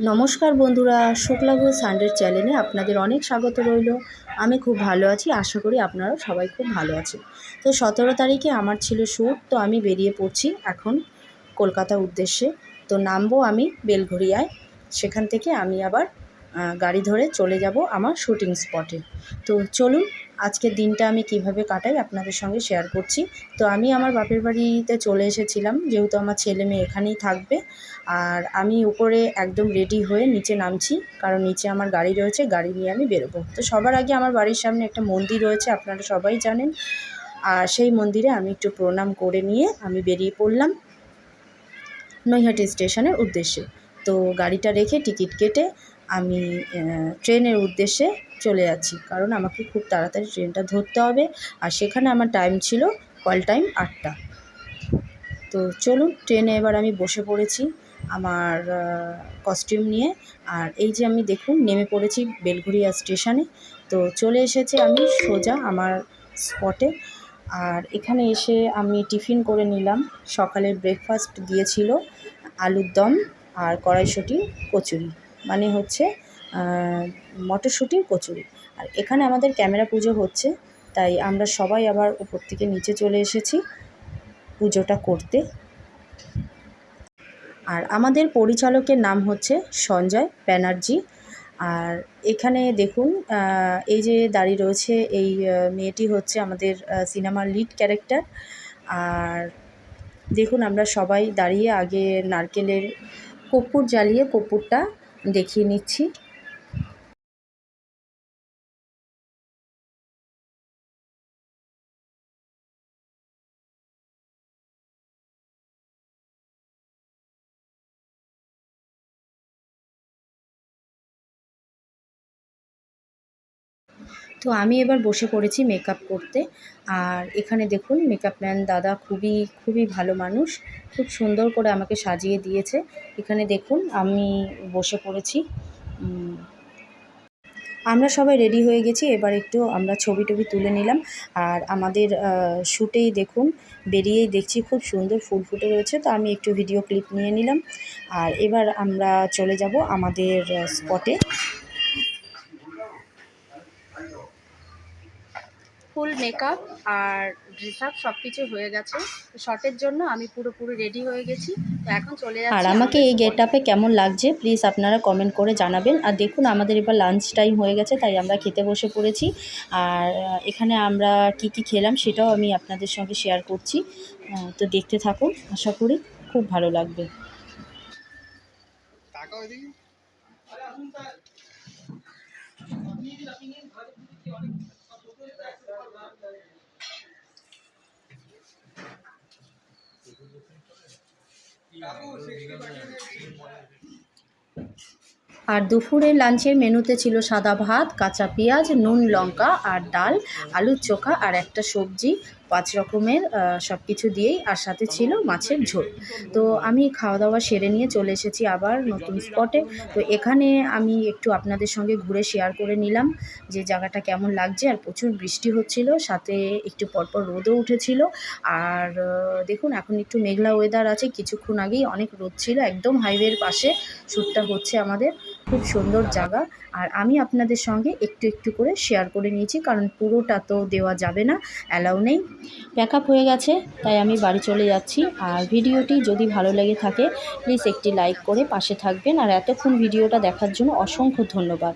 নমস্কার বন্ধুরা, শুক্লাভু সানডের চ্যানেলে আপনাদের অনেক স্বাগত রইল। আমি খুব ভালো আছি, আশা করি আপনারাও সবাই খুব ভালো আছেন। তো 17 তারিখে আমার ছিল শ্যুট, তো আমি বেরিয়ে পড়ছি এখন কলকাতার উদ্দেশ্যে। তো নামবো আমি বেলঘরিয়ায়, সেখান থেকে আমি আবার গাড়ি ধরে চলে যাব আমার শ্যুটিং স্পটে। তো চলুন আজকের দিনটা আমি কিভাবে কাটাই আপনাদের সঙ্গে শেয়ার করছি। তো আমি আমার বাপের বাড়িতে চলে এসেছিলাম, যেহেতু আমার ছেলে মেয়ে এখানেই থাকবে। আর আমি উপরে একদম রেডি হয়ে নিচে নামছি, কারণ নিচে আমার গাড়ি রয়েছে, গাড়ি নিয়ে আমি বেরোবো। তো সবার আগে আমার বাড়ির সামনে একটা মন্দির রয়েছে, আপনারা সবাই জানেন। আর সেই মন্দিরে আমি একটু প্রণাম করে নিয়ে আমি বেরিয়ে পড়লাম নৈহাটি স্টেশনের উদ্দেশ্যে। তো গাড়িটা রেখে টিকিট কেটে আমি ট্রেনের উদ্দেশ্যে চলে যাচ্ছি, কারণ আমাকে খুব তাড়াতাড়ি ট্রেনটা ধরতে হবে। আর সেখানে আমার টাইম ছিল কল টাইম 8টা। তো চলুন ট্রেনে এবার আমি বসে পড়েছি আমার কস্টিউম নিয়ে। আর এই যে আমি দেখুন নেমে পড়েছি বেলঘরিয়া স্টেশনে। তো চলে এসেছি আমি সোজা আমার স্পটে। আর এখানে এসে আমি টিফিন করে নিলাম। সকালের ব্রেকফাস্ট দিয়েছিল আলুর দম আর কড়াইশুঁটির কচুরি, মানে হচ্ছে মটরশুঁটির কচুরি। আর এখানে আমাদের ক্যামেরা পুজো হচ্ছে, তাই আমরা সবাই আবার উপর থেকে নিচে চলে এসেছি পুজোটা করতে। আর আমাদের পরিচালকের নাম হচ্ছে সঞ্জয় ব্যানার্জি। আর এখানে দেখুন এই যে দাঁড়িয়ে রয়েছে এই মেয়েটি হচ্ছে আমাদের সিনেমার লিড ক্যারেক্টার। আর দেখুন আমরা সবাই দাঁড়িয়ে আগে নারকেলের কর্পূর জ্বালিয়ে কর্পূরটা দেখিয়ে নিচ্ছি। তো আমি এবার বসে পড়েছি মেকআপ করতে। আর এখানে দেখুন মেকআপ ম্যান দাদা খুবই খুবই ভালো মানুষ, খুব সুন্দর করে আমাকে সাজিয়ে দিয়েছে। এখানে দেখুন আমি বসে পড়েছি। আমরা সবাই রেডি হয়ে গেছি, এবার একটু আমরা ছবি টবি তুলে নিলাম। আর আমাদের শ্যুটেই দেখুন বেরিয়েই দেখছি খুব সুন্দর ফুল ফুটে রয়েছে, তো আমি একটু ভিডিও ক্লিপ নিয়ে নিলাম। আর এবার আমরা চলে যাব আমাদের স্পটে। ফুল মেকআপ আর ড্রেস আপ সব কিছু হয়ে গেছে। শটের জন্য আমি পুরোপুরি রেডি হয়ে গেছি। তো এখন চলে যাচ্ছি। আর আমাকে এই গেট আপে কেমন লাগছে প্লিজ আপনারা কমেন্ট করে জানাবেন। আর দেখুন আমাদের এবার লাঞ্চ টাইম হয়ে গেছে, তাই আমরা খেতে বসে পড়েছি। আর এখানে আমরা কি কি খেলাম সেটাও আমি আপনাদের সঙ্গে শেয়ার করছি। তো দেখতে থাকুন, আশা করি খুব ভালো লাগবে। আর দুপুরের লাঞ্চের মেনুতে ছিল সাদা ভাত, কাঁচা পেঁয়াজ, নুন লঙ্কা আর ডাল, আলুর চোখা আর একটা সবজি, 5 রকমের সব কিছু দিয়েই। আর সাথে ছিল মাছের ঝোল। তো আমি খাওয়া দাওয়া সেরে নিয়ে চলে এসেছি আবার নতুন স্পটে। তো এখানে আমি একটু আপনাদের সঙ্গে ঘুরে শেয়ার করে নিলাম যে জায়গাটা কেমন লাগছে। আর প্রচুর বৃষ্টি হচ্ছিল, সাথে একটু পরপর রোদও উঠেছিল। আর দেখুন এখন একটু মেঘলা ওয়েদার আছে, কিছুক্ষণ আগেই অনেক রোদ ছিল। একদম হাইওয়ের পাশে শ্যুটটা হচ্ছে আমাদের, খুব সুন্দর জায়গা। আর আমি আপনাদের সঙ্গে একটু একটু করে শেয়ার করে নিয়েছি, কারণ পুরোটা তো দেওয়া যাবে না, অ্যালাউ নেই। প্যাকআপ হয়ে গেছে, তাই আমি বাড়ি চলে যাচ্ছি। আর ভিডিওটি যদি ভালো লেগে থাকে প্লিজ একটি লাইক করে পাশে থাকবেন। আর এতক্ষণ ভিডিওটা দেখার জন্য অসংখ্য ধন্যবাদ।